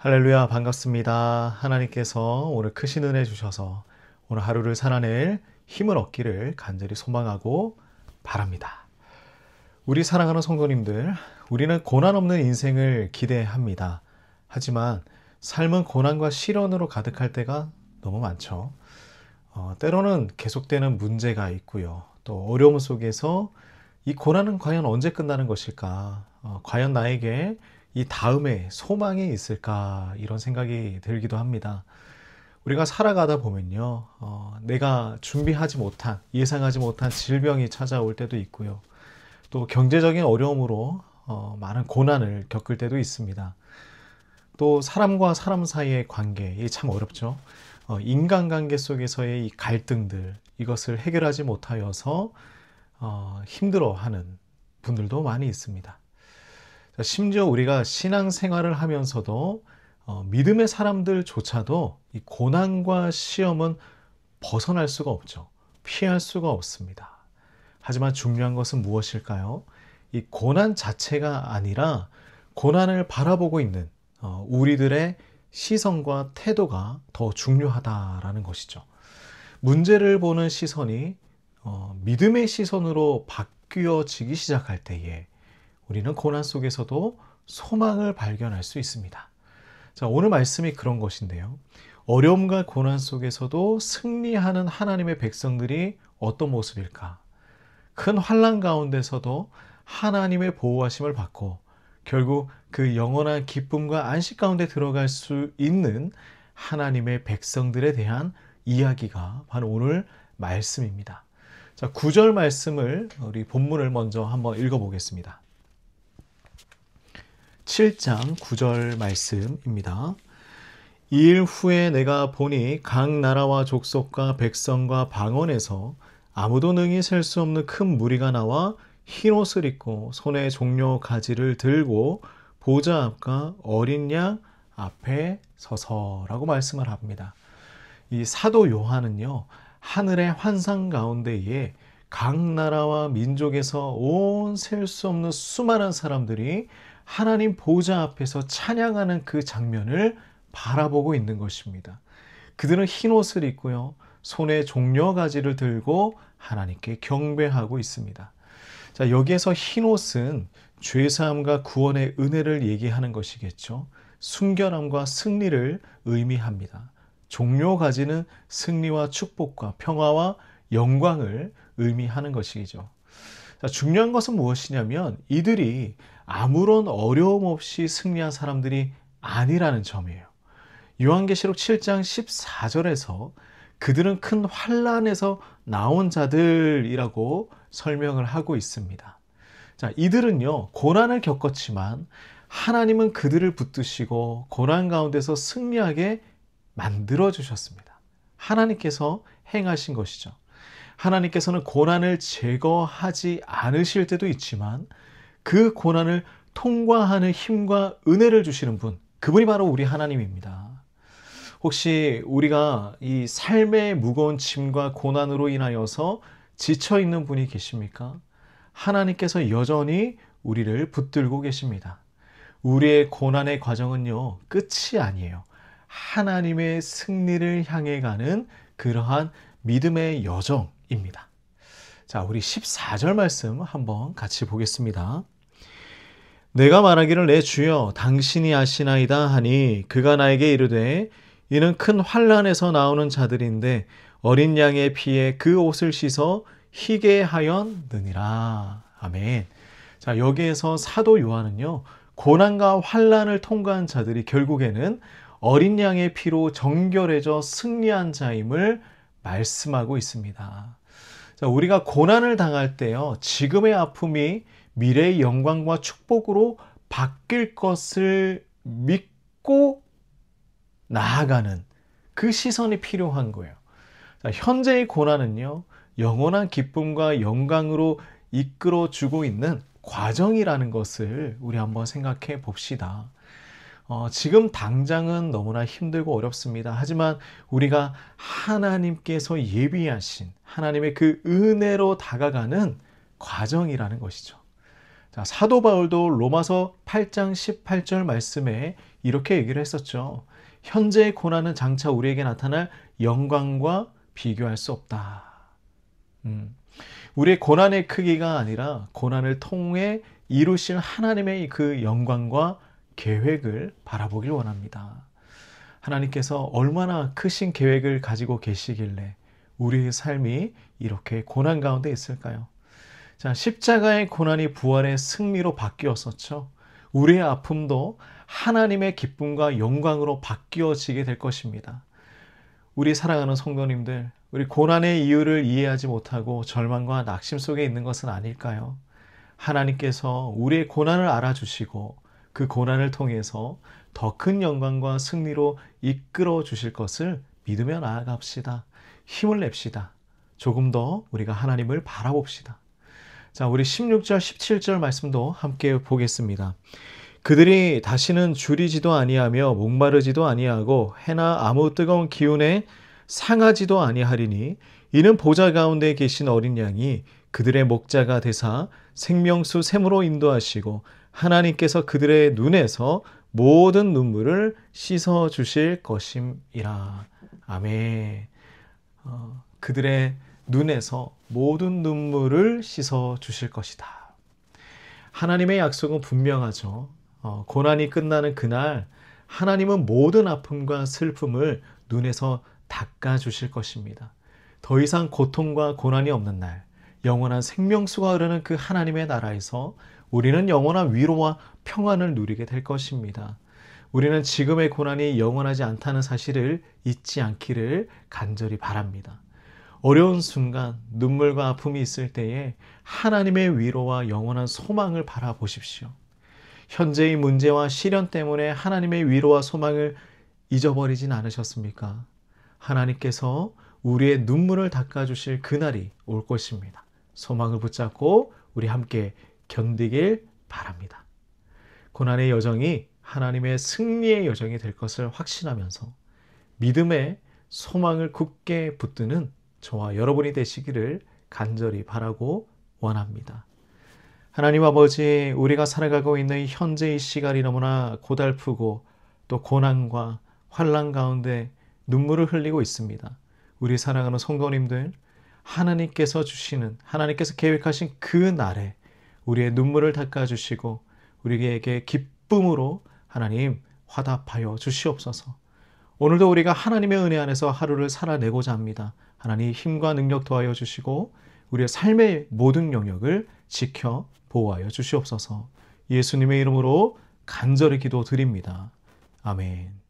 할렐루야, 반갑습니다. 하나님께서 오늘 크신 은혜 주셔서 오늘 하루를 살아낼 힘을 얻기를 간절히 소망하고 바랍니다. 우리 사랑하는 성도님들, 우리는 고난 없는 인생을 기대합니다. 하지만 삶은 고난과 시련으로 가득할 때가 너무 많죠. 때로는 계속되는 문제가 있고요. 또 어려움 속에서 이 고난은 과연 언제 끝나는 것일까? 과연 나에게 이 다음에 소망이 있을까? 이런 생각이 들기도 합니다. 우리가 살아가다 보면요, 내가 준비하지 못한, 예상하지 못한 질병이 찾아올 때도 있고요. 또 경제적인 어려움으로 많은 고난을 겪을 때도 있습니다. 또 사람과 사람 사이의 관계, 이게 참 어렵죠. 인간관계 속에서의 이 갈등들, 이것을 해결하지 못하여서 힘들어하는 분들도 많이 있습니다. 심지어 우리가 신앙생활을 하면서도 믿음의 사람들조차도 이 고난과 시험은 벗어날 수가 없죠. 피할 수가 없습니다. 하지만 중요한 것은 무엇일까요? 이 고난 자체가 아니라 고난을 바라보고 있는 우리들의 시선과 태도가 더 중요하다라는 것이죠. 문제를 보는 시선이 믿음의 시선으로 바뀌어지기 시작할 때에 우리는 고난 속에서도 소망을 발견할 수 있습니다. 자, 오늘 말씀이 그런 것인데요. 어려움과 고난 속에서도 승리하는 하나님의 백성들이 어떤 모습일까? 큰 환난 가운데서도 하나님의 보호하심을 받고 결국 그 영원한 기쁨과 안식 가운데 들어갈 수 있는 하나님의 백성들에 대한 이야기가 바로 오늘 말씀입니다. 자, 9절 말씀을 우리 본문을 먼저 한번 읽어보겠습니다. 7장 9절 말씀입니다. 이 일 후에 내가 보니 각 나라와 족속과 백성과 방언에서 아무도 능히 셀 수 없는 큰 무리가 나와 흰 옷을 입고 손에 종려 가지를 들고 보좌 앞과 어린 양 앞에 서서라고 말씀을 합니다. 이 사도 요한은요, 하늘의 환상 가운데에 각 나라와 민족에서 온 셀 수 없는 수많은 사람들이 하나님 보좌 앞에서 찬양하는 그 장면을 바라보고 있는 것입니다. 그들은 흰 옷을 입고요, 손에 종려가지를 들고 하나님께 경배하고 있습니다. 자, 여기에서 흰 옷은 죄사함과 구원의 은혜를 얘기하는 것이겠죠. 순결함과 승리를 의미합니다. 종려가지는 승리와 축복과 평화와 영광을 의미하는 것이죠. 자, 중요한 것은 무엇이냐면 이들이 아무런 어려움 없이 승리한 사람들이 아니라는 점이에요. 요한계시록 7장 14절에서 그들은 큰 환난에서 나온 자들이라고 설명을 하고 있습니다. 자, 이들은요, 고난을 겪었지만 하나님은 그들을 붙드시고 고난 가운데서 승리하게 만들어 주셨습니다. 하나님께서 행하신 것이죠. 하나님께서는 고난을 제거하지 않으실 때도 있지만 그 고난을 통과하는 힘과 은혜를 주시는 분, 그분이 바로 우리 하나님입니다. 혹시 우리가 이 삶의 무거운 짐과 고난으로 인하여서 지쳐 있는 분이 계십니까? 하나님께서 여전히 우리를 붙들고 계십니다. 우리의 고난의 과정은요, 끝이 아니에요. 하나님의 승리를 향해 가는 그러한 믿음의 여정입니다. 자, 우리 14절 말씀 한번 같이 보겠습니다. 내가 말하기를 내 주여 당신이 아시나이다 하니 그가 나에게 이르되 이는 큰 환난에서 나오는 자들인데 어린 양의 피에 그 옷을 씻어 희게 하였느니라. 아멘. 자, 여기에서 사도 요한은요, 고난과 환난을 통과한 자들이 결국에는 어린 양의 피로 정결해져 승리한 자임을 말씀하고 있습니다. 자, 우리가 고난을 당할 때요, 지금의 아픔이 미래의 영광과 축복으로 바뀔 것을 믿고 나아가는 그 시선이 필요한 거예요. 자, 현재의 고난은요, 영원한 기쁨과 영광으로 이끌어주고 있는 과정이라는 것을 우리 한번 생각해 봅시다. 지금 당장은 너무나 힘들고 어렵습니다. 하지만 우리가 하나님께서 예비하신 하나님의 그 은혜로 다가가는 과정이라는 것이죠. 자, 사도 바울도 로마서 8장 18절 말씀에 이렇게 얘기를 했었죠. 현재의 고난은 장차 우리에게 나타날 영광과 비교할 수 없다. 우리의 고난의 크기가 아니라 고난을 통해 이루실 하나님의 그 영광과 계획을 바라보길 원합니다. 하나님께서 얼마나 크신 계획을 가지고 계시길래 우리의 삶이 이렇게 고난 가운데 있을까요? 자, 십자가의 고난이 부활의 승리로 바뀌었었죠. 우리의 아픔도 하나님의 기쁨과 영광으로 바뀌어지게 될 것입니다. 우리 사랑하는 성도님들, 우리 고난의 이유를 이해하지 못하고 절망과 낙심 속에 있는 것은 아닐까요? 하나님께서 우리의 고난을 알아주시고 그 고난을 통해서 더 큰 영광과 승리로 이끌어 주실 것을 믿으며 나아갑시다. 힘을 냅시다. 조금 더 우리가 하나님을 바라봅시다. 자, 우리 16절, 17절 말씀도 함께 보겠습니다. 그들이 다시는 줄이지도 아니하며 목마르지도 아니하고 해나 아무 뜨거운 기운에 상하지도 아니하리니 이는 보좌 가운데 계신 어린 양이 그들의 목자가 되사 생명수 샘으로 인도하시고 하나님께서 그들의 눈에서 모든 눈물을 씻어 주실 것임이라. 아멘. 그들의 눈에서 모든 눈물을 씻어 주실 것이다. 하나님의 약속은 분명하죠. 고난이 끝나는 그날 하나님은 모든 아픔과 슬픔을 눈에서 닦아 주실 것입니다. 더 이상 고통과 고난이 없는 날, 영원한 생명수가 흐르는 그 하나님의 나라에서 우리는 영원한 위로와 평안을 누리게 될 것입니다. 우리는 지금의 고난이 영원하지 않다는 사실을 잊지 않기를 간절히 바랍니다. 어려운 순간 눈물과 아픔이 있을 때에 하나님의 위로와 영원한 소망을 바라보십시오. 현재의 문제와 시련 때문에 하나님의 위로와 소망을 잊어버리진 않으셨습니까? 하나님께서 우리의 눈물을 닦아주실 그날이 올 것입니다. 소망을 붙잡고 우리 함께 견디길 바랍니다. 고난의 여정이 하나님의 승리의 여정이 될 것을 확신하면서 믿음의 소망을 굳게 붙드는 저와 여러분이 되시기를 간절히 바라고 원합니다. 하나님 아버지, 우리가 살아가고 있는 현재의 시간이 너무나 고달프고 또 고난과 환난 가운데 눈물을 흘리고 있습니다. 우리 사랑하는 성도님들, 하나님께서 주시는, 하나님께서 계획하신 그 날에 우리의 눈물을 닦아주시고 우리에게 기쁨으로 하나님 화답하여 주시옵소서. 오늘도 우리가 하나님의 은혜 안에서 하루를 살아내고자 합니다. 하나님 힘과 능력 더하여 주시고 우리의 삶의 모든 영역을 지켜 보호하여 주시옵소서. 예수님의 이름으로 간절히 기도드립니다. 아멘.